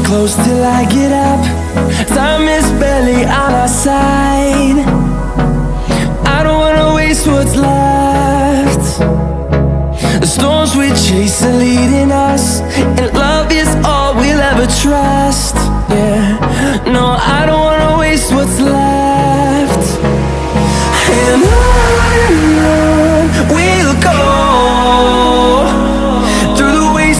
close till I get up. Time is barely on our side. I don't wanna waste what's left. The storms we chase are leading us, and love is all we'll ever trust.